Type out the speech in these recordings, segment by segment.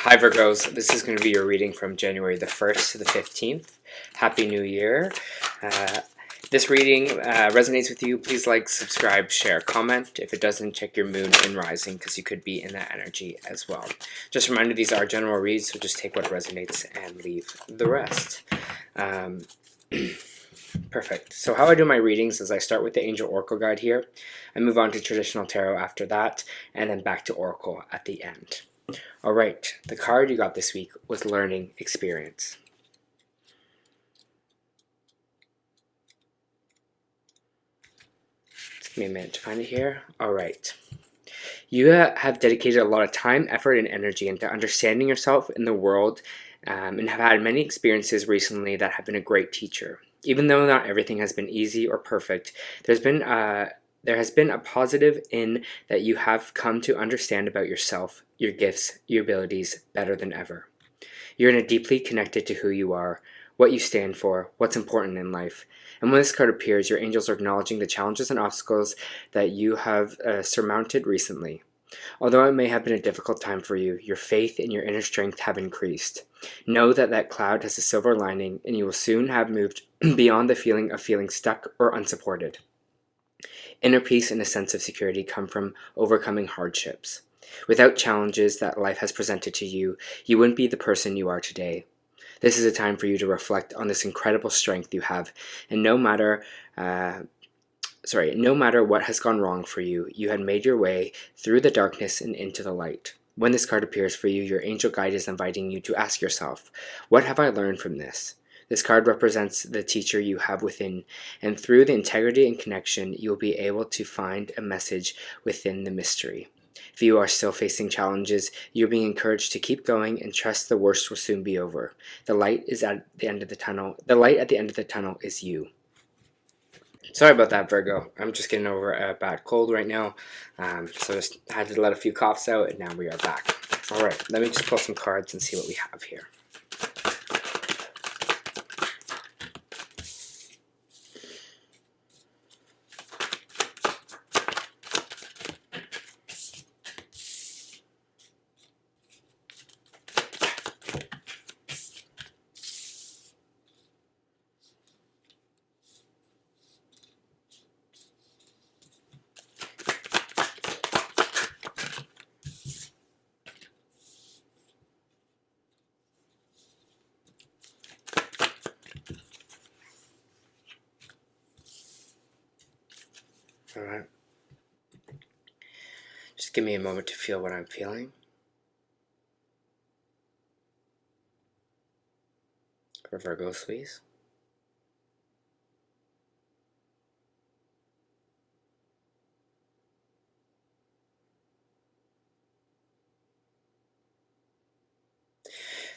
Hi Virgos, this is going to be your reading from January the 1st to the 15th. Happy New Year. This reading resonates with you. Please like, subscribe, share, comment. If it doesn't, check your moon and rising because you could be in that energy as well. Just a reminder, these are general reads, so just take what resonates and leave the rest. Perfect. So how I do my readings is I start with the Angel Oracle Guide here. I move on to Traditional Tarot after that, and then back to Oracle at the end. Alright, the card you got this week was Learning Experience. Just give me a minute to find it here. Alright. You have dedicated a lot of time, effort, and energy into understanding yourself in the world and have had many experiences recently that have been a great teacher. Even though not everything has been easy or perfect, there has been a positive in that you have come to understand about yourself, your gifts, your abilities better than ever. You're deeply connected to who you are, what you stand for, what's important in life. And when this card appears, your angels are acknowledging the challenges and obstacles that you have surmounted recently. Although it may have been a difficult time for you, your faith and your inner strength have increased. Know that that cloud has a silver lining, and you will soon have moved beyond the feeling of feeling stuck or unsupported. Inner peace and a sense of security come from overcoming hardships. Without challenges that life has presented to you, you wouldn't be the person you are today. This is a time for you to reflect on this incredible strength you have, and no matter what has gone wrong for you, you had made your way through the darkness and into the light. When this card appears for you, your angel guide is inviting you to ask yourself, what have I learned from this? This card represents the teacher you have within, and through the integrity and connection, you will be able to find a message within the mystery. If you are still facing challenges, you're being encouraged to keep going and trust the worst will soon be over. The light is at the end of the tunnel. The light at the end of the tunnel is you. Sorry about that, Virgo. I'm just getting over a bad cold right now, so just had to let a few coughs out, and now we are back. All right, let me just pull some cards and see what we have here. Alright. Just give me a moment to feel what I'm feeling. For Virgo, please.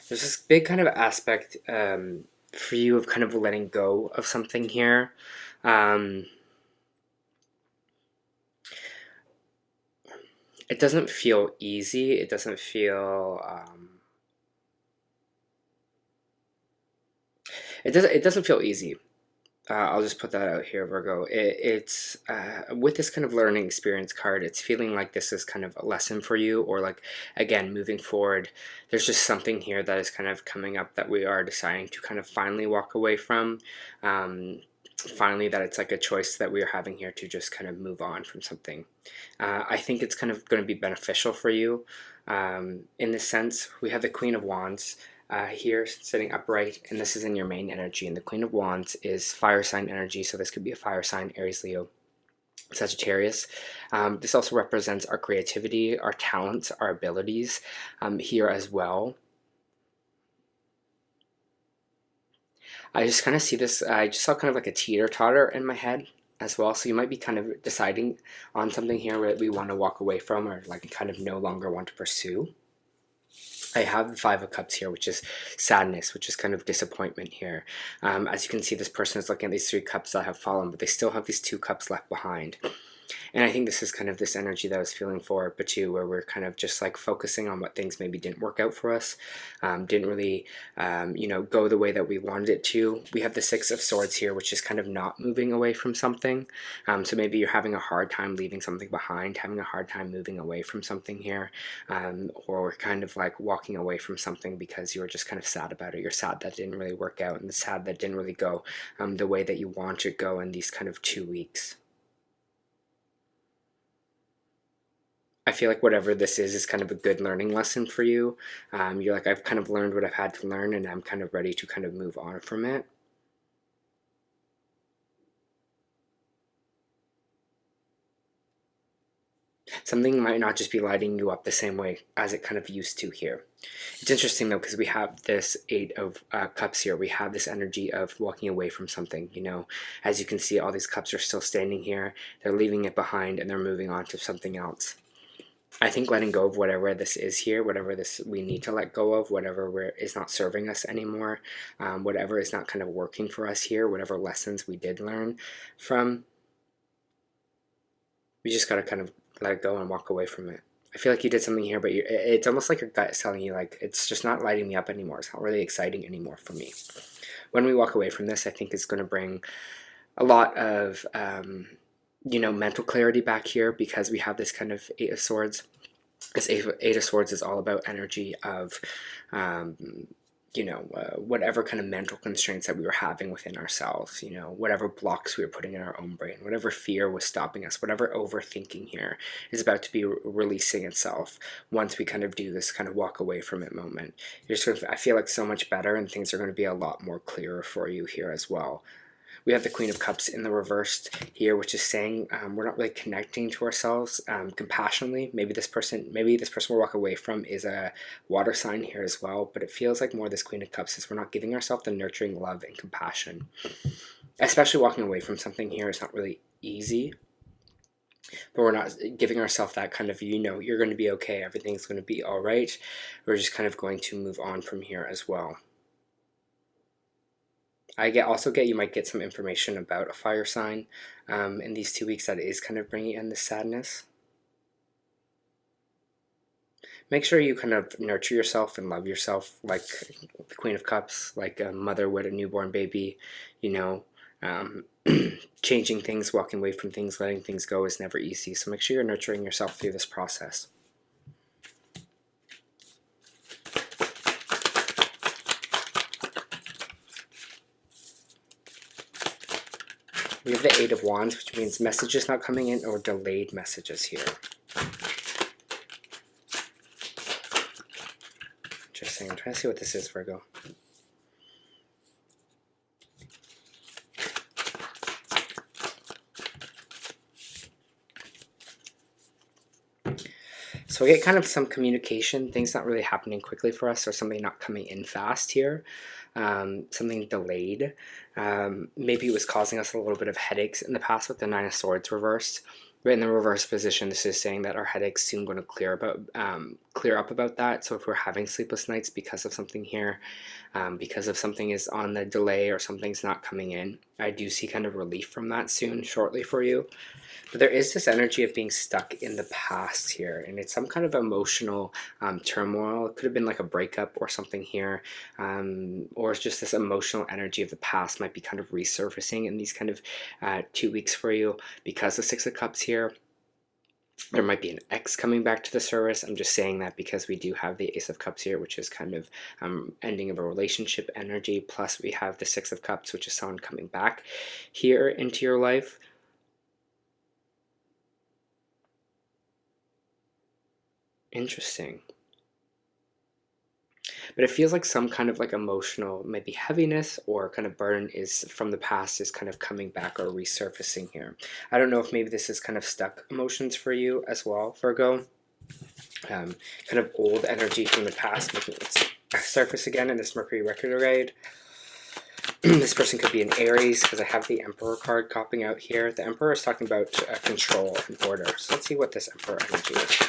There's this big kind of aspect for you of kind of letting go of something here. It doesn't feel easy. It doesn't feel it doesn't feel easy. I'll just put that out here, Virgo. It's with this kind of learning experience card, it's feeling like this is kind of a lesson for you, or like, again, moving forward, there's just something here that is kind of coming up that we are deciding to kind of finally walk away from. Finally, that it's like a choice that we are having here to just kind of move on from something. I think it's kind of going to be beneficial for you. In this sense, we have the Queen of Wands here sitting upright, and this is in your main energy, and the Queen of Wands is fire sign energy, so this could be a fire sign, Aries, Leo, Sagittarius. This also represents our creativity, our talents, our abilities here as well. I just kind of see this, I just saw kind of like a teeter-totter in my head as well, so you might be kind of deciding on something here that we want to walk away from, or like kind of no longer want to pursue. I have the Five of Cups here, which is sadness, which is kind of disappointment here. As you can see, this person is looking at these 3 cups that have fallen, but they still have these 2 cups left behind. And I think this is kind of this energy that I was feeling for Batu, where we're kind of just like focusing on what things maybe didn't work out for us, didn't really, go the way that we wanted it to. We have the Six of Swords here, which is kind of not moving away from something. So maybe you're having a hard time leaving something behind, having a hard time moving away from something here, or kind of like walking away from something because you were just kind of sad about it. You're sad that didn't really work out, and sad that didn't really go the way that you want to go in these kind of 2 weeks. I feel like whatever this is kind of a good learning lesson for you. You're like, I've kind of learned what I've had to learn, and I'm kind of ready to kind of move on from it. Something might not just be lighting you up the same way as it kind of used to here. It's interesting though, because we have this Eight of Cups here. We have this energy of walking away from something. As you can see, all these cups are still standing here. They're leaving it behind and they're moving on to something else. I think letting go of whatever this is here, whatever this we need to let go of, whatever is not serving us anymore, whatever is not kind of working for us here, whatever lessons we did learn from, we just got to kind of let it go and walk away from it. I feel like you did something here, but it's almost like your gut is telling you, like, it's just not lighting me up anymore. It's not really exciting anymore for me. When we walk away from this, I think it's going to bring a lot of mental clarity back here, because we have this kind of Eight of Swords. This Eight of Swords is all about energy of, whatever kind of mental constraints that we were having within ourselves, whatever blocks we were putting in our own brain, whatever fear was stopping us, whatever overthinking here is about to be releasing itself once we kind of do this kind of walk away from it moment. I feel like so much better, and things are going to be a lot more clearer for you here as well. We have the Queen of Cups in the reversed here, which is saying we're not really connecting to ourselves compassionately. Maybe this person we're walking away from is a water sign here as well, but it feels like more this Queen of Cups is we're not giving ourselves the nurturing love and compassion. Especially walking away from something here is not really easy, but we're not giving ourselves that kind of, you're going to be okay, everything's going to be all right. We're just kind of going to move on from here as well. You might get some information about a fire sign in these 2 weeks that is kind of bringing in this sadness. Make sure you kind of nurture yourself and love yourself like the Queen of Cups, like a mother would a newborn baby. Changing things, walking away from things, letting things go is never easy. So make sure you're nurturing yourself through this process. We have the Eight of Wands, which means messages not coming in or delayed messages here. Interesting. I'm trying to see what this is, Virgo. So we get kind of some communication, things not really happening quickly for us, or something not coming in fast here. Something delayed. Maybe it was causing us a little bit of headaches in the past with the Nine of Swords reversed. But in the reverse position, this is saying that our headaches soon going to clear up about that. So if we're having sleepless nights because of something here, because of something is on the delay or something's not coming in, I do see kind of relief from that shortly for you. But there is this energy of being stuck in the past here, and it's some kind of emotional turmoil. It could have been like a breakup or something here, or it's just this emotional energy of the past might be kind of resurfacing in these kind of 2 weeks for you, because the Six of Cups here. There might be an ex coming back to the service. I'm just saying that because we do have the Ace of Cups here, which is kind of ending of a relationship energy, plus we have the Six of Cups, which is someone coming back here into your life. Interesting. But it feels like some kind of like emotional, maybe heaviness or kind of burden is from the past is kind of coming back or resurfacing here. I don't know if maybe this is kind of stuck emotions for you as well, Virgo. Kind of old energy from the past making it surface again in this Mercury retrograde. This person could be an Aries, because I have the Emperor card popping out here. The Emperor is talking about control and order. So let's see what this Emperor energy is.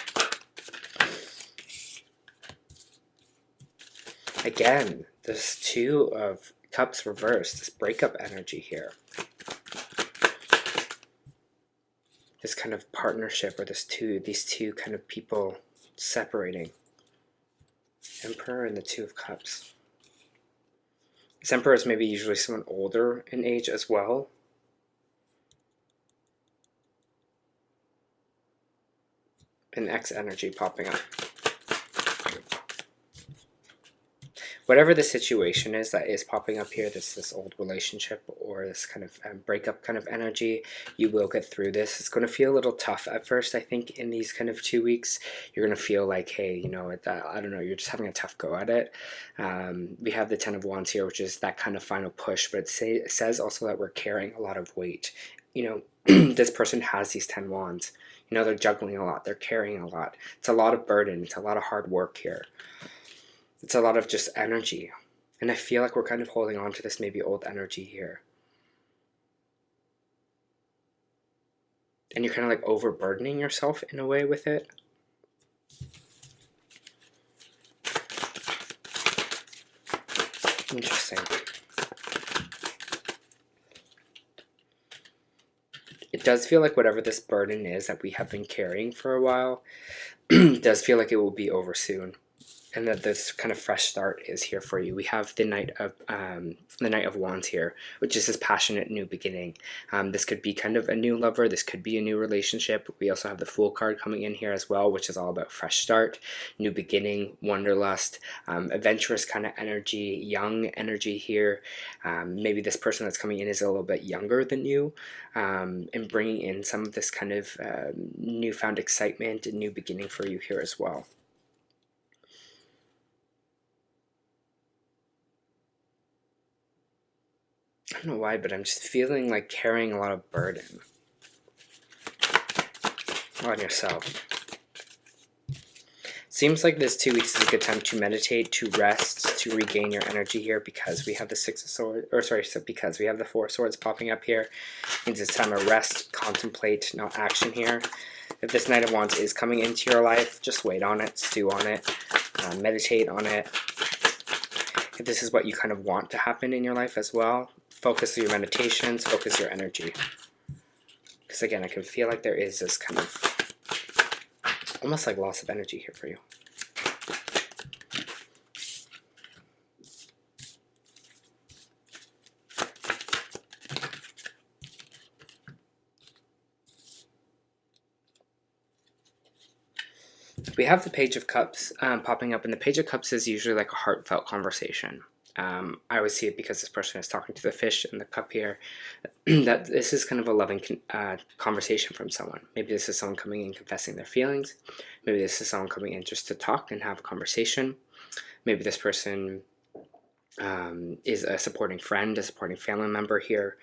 Again, this Two of Cups reversed, this breakup energy here. this kind of partnership, or these two kind of people separating. Emperor and the Two of Cups. This Emperor is maybe usually someone older in age as well. An X energy popping up. Whatever the situation is that is popping up here, this old relationship or this kind of breakup kind of energy, you will get through this. It's going to feel a little tough at first, I think, in these kind of 2 weeks. You're going to feel like, hey, you know, I don't know, you're just having a tough go at it. We have the Ten of Wands here, which is that kind of final push, but it says also that we're carrying a lot of weight. You know, this person has these 10 wands. You know, they're juggling a lot, they're carrying a lot. It's a lot of burden, it's a lot of hard work here. It's a lot of just energy. And I feel like we're kind of holding on to this maybe old energy here. And you're kind of like overburdening yourself in a way with it. Interesting. It does feel like whatever this burden is that we have been carrying for a while, does feel like it will be over soon. And that this kind of fresh start is here for you. We have the Knight of Wands here, which is this passionate new beginning. This could be kind of a new lover. This could be a new relationship. We also have the Fool card coming in here as well, which is all about fresh start, new beginning, wanderlust, adventurous kind of energy, young energy here. Maybe this person that's coming in is a little bit younger than you, and bringing in some of this kind of newfound excitement and new beginning for you here as well. I don't know why, but I'm just feeling like carrying a lot of burden on yourself. Seems like this 2 weeks is a good time to meditate, to rest, to regain your energy here, because we have the Six of Swords, or sorry, so because we have the Four of Swords popping up here. It means it's time to rest, contemplate, not action here. If this Knight of Wands is coming into your life, just wait on it, stew on it, meditate on it. If this is what you kind of want to happen in your life as well, focus your meditations, focus your energy. Because again, I can feel like there is this kind of almost like loss of energy here for you. We have the Page of Cups popping up, and the Page of Cups is usually like a heartfelt conversation. I always see it because this person is talking to the fish in the cup here, that this is kind of a loving conversation from someone. Maybe this is someone coming in confessing their feelings. Maybe this is someone coming in just to talk and have a conversation. Maybe this person is a supporting friend, a supporting family member here.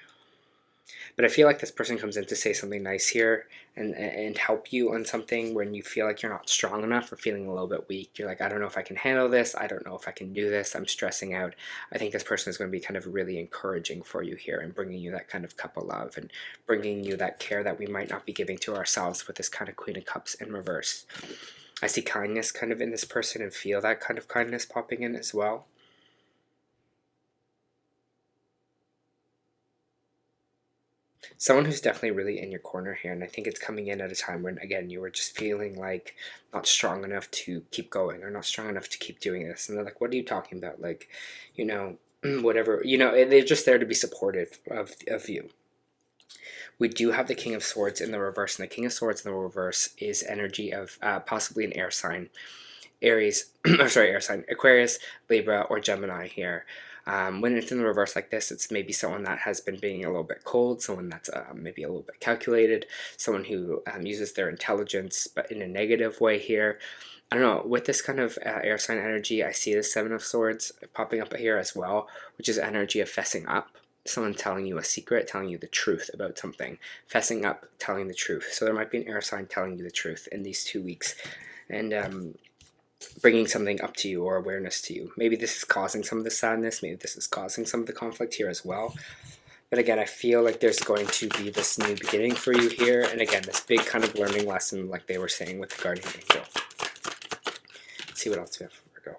But I feel like this person comes in to say something nice here and help you on something when you feel like you're not strong enough or feeling a little bit weak. You're like, I don't know if I can handle this. I don't know if I can do this. I'm stressing out. I think this person is going to be kind of really encouraging for you here and bringing you that kind of cup of love and bringing you that care that we might not be giving to ourselves with this kind of Queen of Cups in reverse. I see kindness kind of in this person and feel that kind of kindness popping in as well. Someone who's definitely really in your corner here, and I think it's coming in at a time when, again, you were just feeling like not strong enough to keep going or not strong enough to keep doing this. And they're like, what are you talking about? Like, you know, whatever, you know, they're just there to be supportive of you. We do have the King of Swords in the reverse, and the King of Swords in the reverse is energy of possibly an air sign. Aries, or sorry, air sign, Aquarius, Libra, or Gemini here. When it's in the reverse like this, it's maybe someone that has been being a little bit cold, someone that's maybe a little bit calculated, someone who uses their intelligence but in a negative way here. I don't know, with this kind of air sign energy, I see the Seven of Swords popping up here as well, which is energy of fessing up. Someone telling you a secret, telling you the truth about something. Fessing up, telling the truth. So there might be an air sign telling you the truth in these 2 weeks. And bringing something up to you or awareness to you. Maybe this is causing some of the sadness. Maybe this is causing some of the conflict here as well. But again, I feel like there's going to be this new beginning for you here. And again, this big kind of learning lesson like they were saying with the Guardian Angel. Let's see what else we have for Virgo.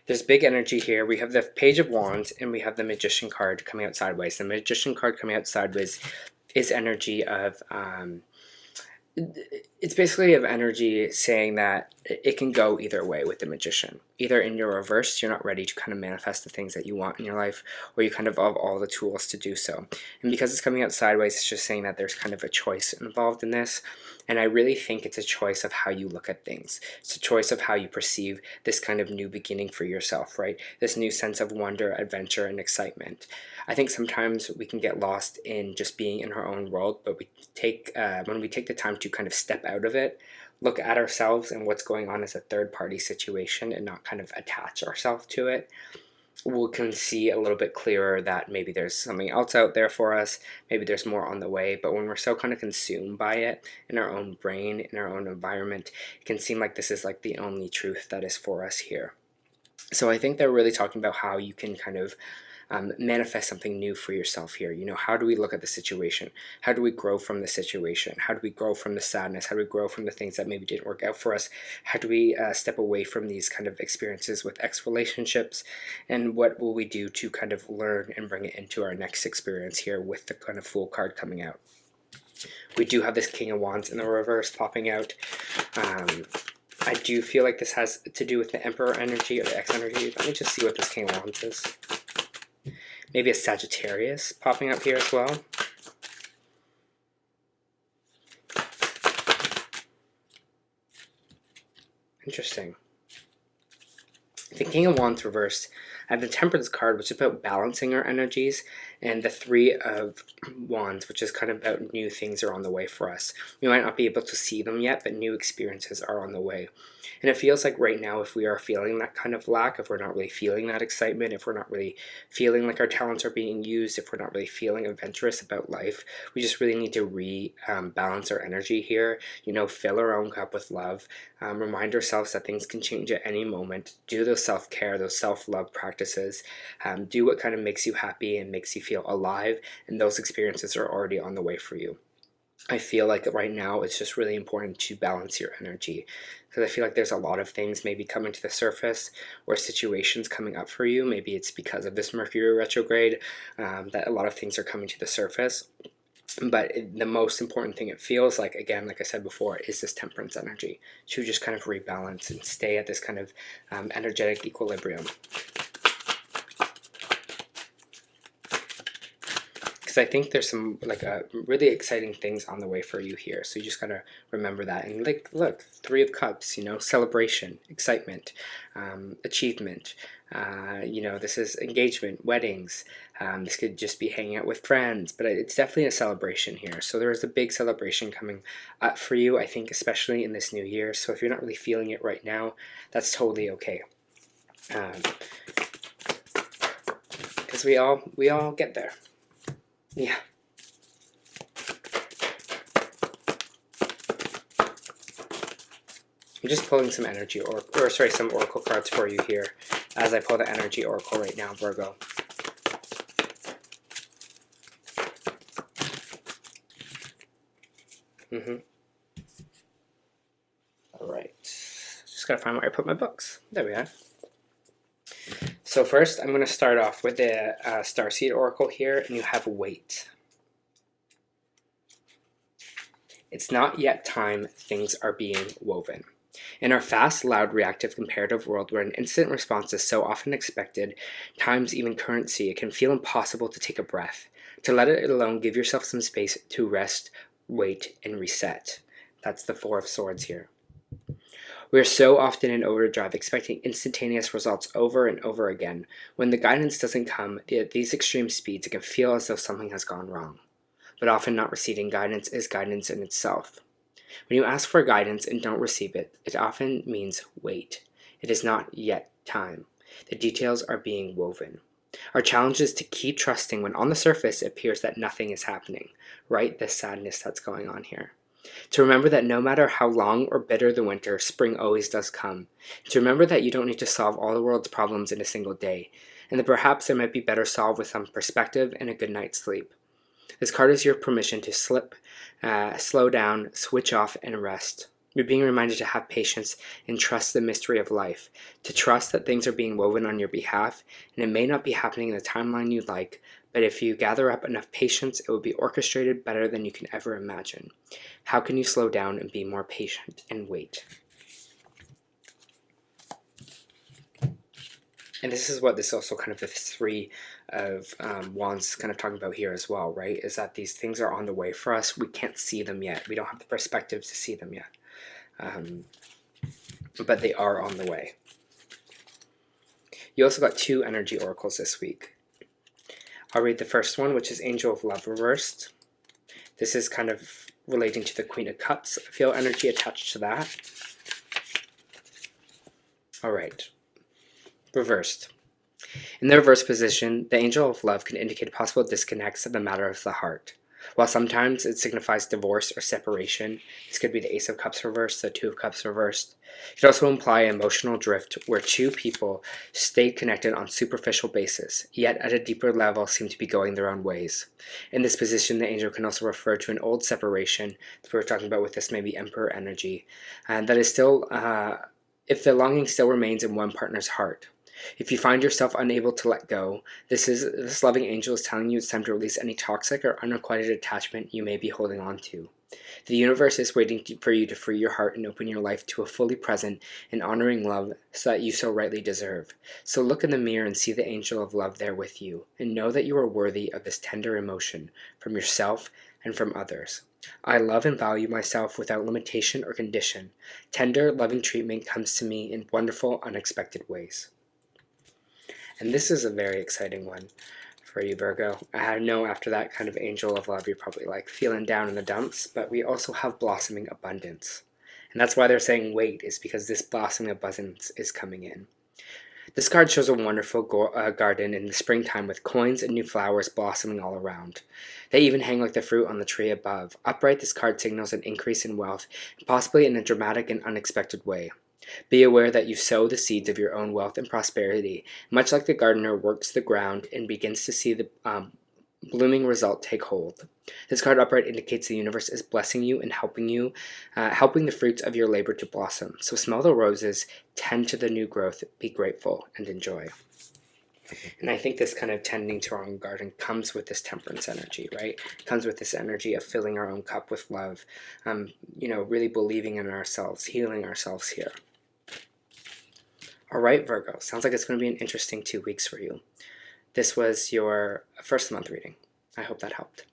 There's big energy here. We have the Page of Wands and we have the Magician card coming out sideways. The Magician card coming out sideways is energy of it's basically of energy saying that it can go either way with the Magician. Either in your reverse, you're not ready to kind of manifest the things that you want in your life, or you kind of have all the tools to do so. And because it's coming out sideways, it's just saying that there's kind of a choice involved in this. And I really think it's a choice of how you look at things. It's a choice of how you perceive this kind of new beginning for yourself, right? This new sense of wonder, adventure, and excitement. I think sometimes we can get lost in just being in our own world, but when we take the time to kind of step out of it, look at ourselves and what's going on as a third-party situation and not kind of attach ourselves to it, we can see a little bit clearer that maybe there's something else out there for us, maybe there's more on the way. But when we're so kind of consumed by it in our own brain, in our own environment, it can seem like this is like the only truth that is for us here. So I think they're really talking about how you can kind of manifest something new for yourself here. You know, how do we look at the situation? How do we grow from the situation? How do we grow from the sadness? How do we grow from the things that maybe didn't work out for us? How do we step away from these kind of experiences with ex-relationships? And what will we do to kind of learn and bring it into our next experience here with the kind of Fool card coming out? We do have this King of Wands in the reverse popping out. I do feel like this has to do with the Emperor energy or the X energy. Let me just see what this King of Wands is. Maybe a Sagittarius popping up here as well. Interesting. The King of Wands reversed. I have the Temperance card, which is about balancing our energies, and the Three of Wands, which is kind of about new things are on the way for us. We might not be able to see them yet, but new experiences are on the way. And it feels like right now, if we are feeling that kind of lack, if we're not really feeling that excitement, if we're not really feeling like our talents are being used, if we're not really feeling adventurous about life, we just really need to balance our energy here. You know, fill our own cup with love. Remind ourselves that things can change at any moment. Do those self-care, those self-love practices. Do what kind of makes you happy and makes you feel alive, and those experiences are already on the way for you. I feel like right now it's just really important to balance your energy, because I feel like there's a lot of things maybe coming to the surface or situations coming up for you. Maybe it's because of this Mercury retrograde that a lot of things are coming to the surface. But the most important thing it feels like, again, like I said before, is this Temperance energy to just kind of rebalance and stay at this kind of energetic equilibrium. I think there's some really exciting things on the way for you here, so you just gotta remember that. And like, look, Three of Cups, you know, celebration, excitement, achievement. You know, this is engagement, weddings. This could just be hanging out with friends, but it's definitely a celebration here. So there is a big celebration coming up for you, I think, especially in this new year. So if you're not really feeling it right now, that's totally okay. Because we all get there. Yeah. I'm just pulling some energy some oracle cards for you here as I pull the energy oracle right now, Virgo. All right. Just gotta find where I put my books. There we are. So first, I'm going to start off with the Starseed Oracle here, and you have Wait. It's not yet time, things are being woven. In our fast, loud, reactive, comparative world where an instant response is so often expected, times even currency, it can feel impossible to take a breath. To let it alone, give yourself some space to rest, wait, and reset. That's the Four of Swords here. We are so often in overdrive, expecting instantaneous results over and over again. When the guidance doesn't come at these extreme speeds, it can feel as though something has gone wrong. But often not receiving guidance is guidance in itself. When you ask for guidance and don't receive it, it often means wait. It is not yet time. The details are being woven. Our challenge is to keep trusting when on the surface it appears that nothing is happening, right? The sadness that's going on here. To remember that no matter how long or bitter the winter, spring always does come. To remember that you don't need to solve all the world's problems in a single day, and that perhaps they might be better solved with some perspective and a good night's sleep. This card is your permission to slip, slow down, switch off, and rest. You're being reminded to have patience and trust the mystery of life, to trust that things are being woven on your behalf, and it may not be happening in the timeline you'd like, but if you gather up enough patience, it will be orchestrated better than you can ever imagine. How can you slow down and be more patient and wait? And this is what this also kind of the three of wands kind of talking about here as well, right? Is that these things are on the way for us. We can't see them yet. We don't have the perspective to see them yet. But they are on the way. You also got 2 energy oracles this week. I'll read the first one, which is Angel of Love reversed. This is kind of relating to the Queen of Cups. I feel energy attached to that. All right. Reversed. In the reverse position, the Angel of Love can indicate possible disconnects in the matter of the heart. While sometimes it signifies divorce or separation, this could be the Ace of Cups reversed, the Two of Cups reversed. It could also imply emotional drift where 2 people stay connected on superficial basis, yet at a deeper level seem to be going their own ways. In this position, the angel can also refer to an old separation that we were talking about with this maybe Emperor energy, and that is still, if the longing still remains in one partner's heart. If you find yourself unable to let go, this loving angel is telling you it's time to release any toxic or unrequited attachment you may be holding on to. The universe is waiting for you to free your heart and open your life to a fully present and honoring love that you so rightly deserve. So look in the mirror and see the angel of love there with you, and know that you are worthy of this tender emotion from yourself and from others. I love and value myself without limitation or condition. Tender, loving treatment comes to me in wonderful, unexpected ways. And this is a very exciting one for you, Virgo. I know after that kind of angel of love, you're probably like feeling down in the dumps, but we also have blossoming abundance. And that's why they're saying wait, is because this blossoming abundance is coming in. This card shows a wonderful garden in the springtime with coins and new flowers blossoming all around. They even hang like the fruit on the tree above. Upright, this card signals an increase in wealth, possibly in a dramatic and unexpected way. Be aware that you sow the seeds of your own wealth and prosperity, much like the gardener works the ground and begins to see the blooming result take hold. This card upright indicates the universe is blessing you and helping the fruits of your labor to blossom. So smell the roses, tend to the new growth, be grateful, and enjoy. And I think this kind of tending to our own garden comes with this temperance energy, right? Comes with this energy of filling our own cup with love, really believing in ourselves, healing ourselves here. All right, Virgo, sounds like it's going to be an interesting 2 weeks for you. This was your first month reading. I hope that helped.